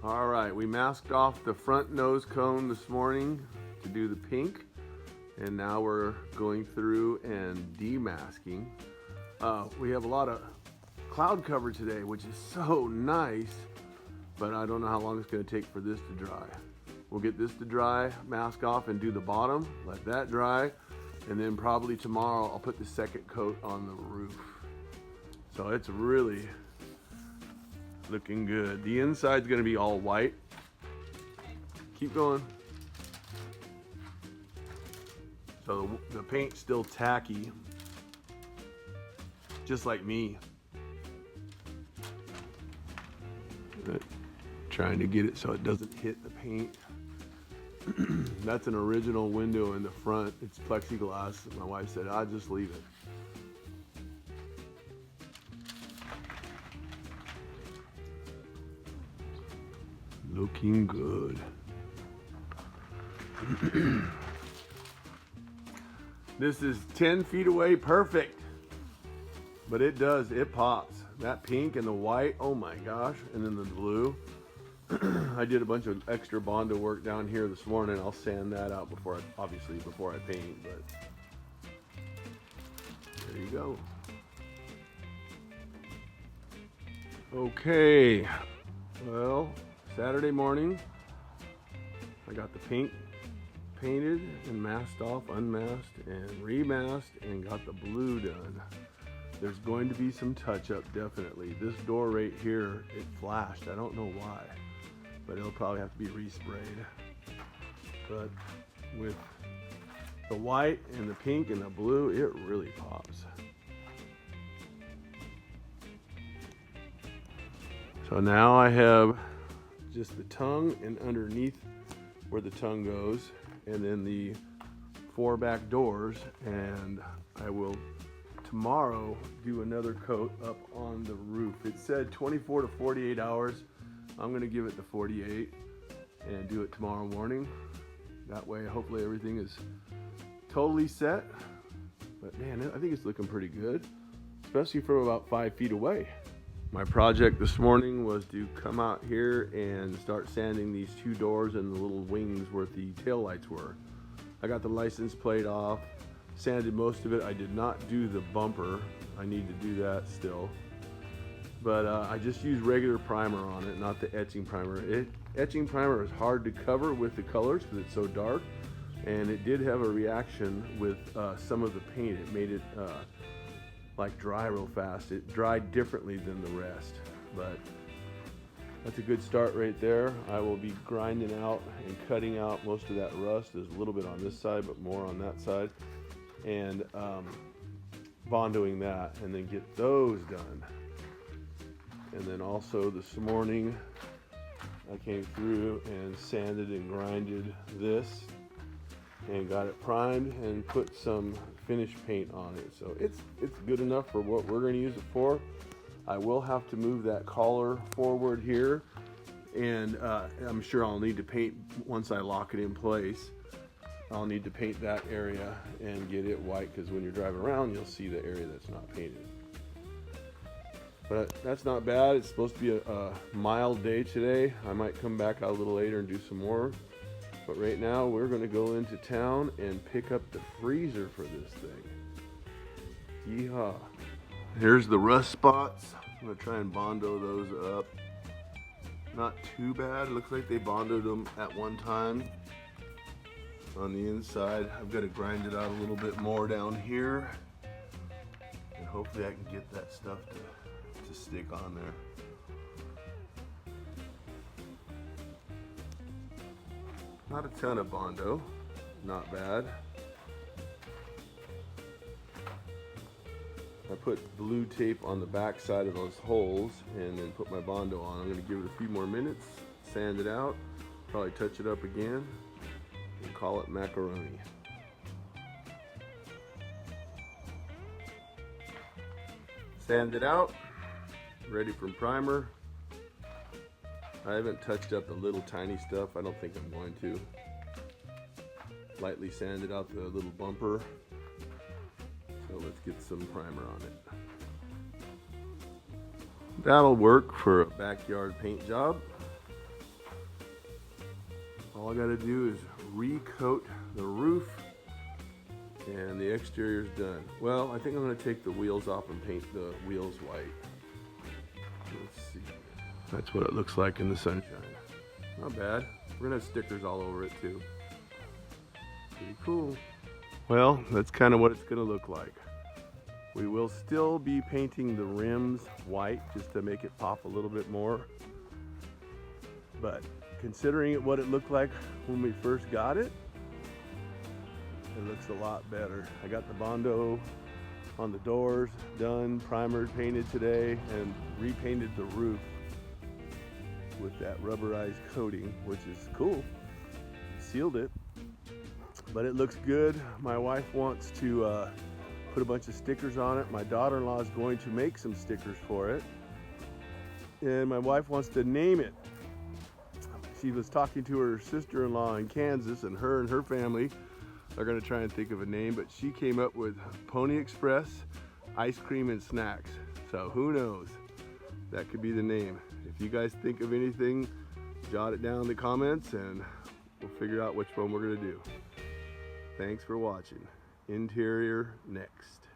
All right, we masked off the front nose cone this morning to do the pink, and now we're going through and demasking. We have a lot of cloud cover today, which is so nice, but I don't know how long it's going to take for this to dry. We'll get this to dry, mask off, and do the bottom, let that dry, and then probably tomorrow I'll put the second coat on the roof. So it's really looking good. The inside's gonna be all white. Keep going. So the paint's still tacky, just like me. But trying to get it so it doesn't hit the paint. That's an original window in the front. It's plexiglass. My wife said, I'll just leave it. Looking good. This is 10 feet away, perfect. But it pops. That pink and the white, oh my gosh, and then the blue. I did a bunch of extra Bondo work down here this morning. I'll sand that out before I paint, but there you go. Okay, well, Saturday morning, I got the pink painted and masked off, unmasked, and remasked, and got the blue done. There's going to be some touch up, definitely. This door right here, it flashed. I don't know why, but it'll probably have to be resprayed. But with the white and the pink and the blue, it really pops. So now I have just the tongue and underneath where the tongue goes, and then the 4 back doors, and I will tomorrow do another coat up on the roof. It said 24 to 48 hours. I'm gonna give it the 48 and do it tomorrow morning. That way, hopefully everything is totally set. But man, I think it's looking pretty good, especially from about 5 feet away. My project this morning was to come out here and start sanding these 2 doors and the little wings where the tail lights were. I got the license plate off, sanded most of it. I did not do the bumper. I need to do that still. But I just used regular primer on it, not the etching primer. Etching primer is hard to cover with the colors because it's so dark, and it did have a reaction with some of the paint. It made it like dry real fast. It dried differently than the rest, but that's a good start right there. I will be grinding out and cutting out most of that rust. There's a little bit on this side, but more on that side, and bondoing that, and then get those done. And then also this morning, I came through and sanded and grinded this and got it primed and put some finish paint on it. So it's good enough for what we're going to use it for. I will have to move that collar forward here, and I'm sure I'll need to paint once I lock it in place. I'll need to paint that area and get it white, because when you're driving around you'll see the area that's not painted. But that's not bad. It's supposed to be a mild day today. I might come back out a little later and do some more. But right now we're going to go into town and pick up the freezer for this thing. Yeehaw. Here's the rust spots. I'm going to try and Bondo those up. Not too bad. It looks like they Bondoed them at one time. On the inside, I've got to grind it out a little bit more down here. And hopefully I can get that stuff to stick on there. Not a ton of Bondo, not bad. I put blue tape on the back side of those holes and then put my Bondo on. I'm going to give it a few more minutes, sand it out, probably touch it up again, and call it macaroni. Sand it out, ready for primer. I haven't touched up the little tiny stuff. I don't think I'm going to. Lightly sanded out the little bumper. So let's get some primer on it. That'll work for a backyard paint job. All I gotta do is recoat the roof and the exterior's done. Well, I think I'm gonna take the wheels off and paint the wheels white. Let's see. That's what it looks like in the sunshine. Not bad. We're gonna have stickers all over it too. Pretty cool. Well, that's kind of what it's gonna look like. We will still be painting the rims white just to make it pop a little bit more. But considering what it looked like when we first got it, it looks a lot better. I got the Bondo on the doors done, primered, painted today, and repainted the roof with that rubberized coating, which is cool. Sealed it, but it looks good. My wife wants to put a bunch of stickers on it. My daughter-in-law is going to make some stickers for it, and my wife wants to name it. She was talking to her sister-in-law in Kansas, and her family are gonna try and think of a name, but she came up with Pony Express Ice Cream and Snacks. So who knows? That could be the name. If you guys think of anything, jot it down in the comments and we'll figure out which one we're gonna do. Thanks for watching. Interior next.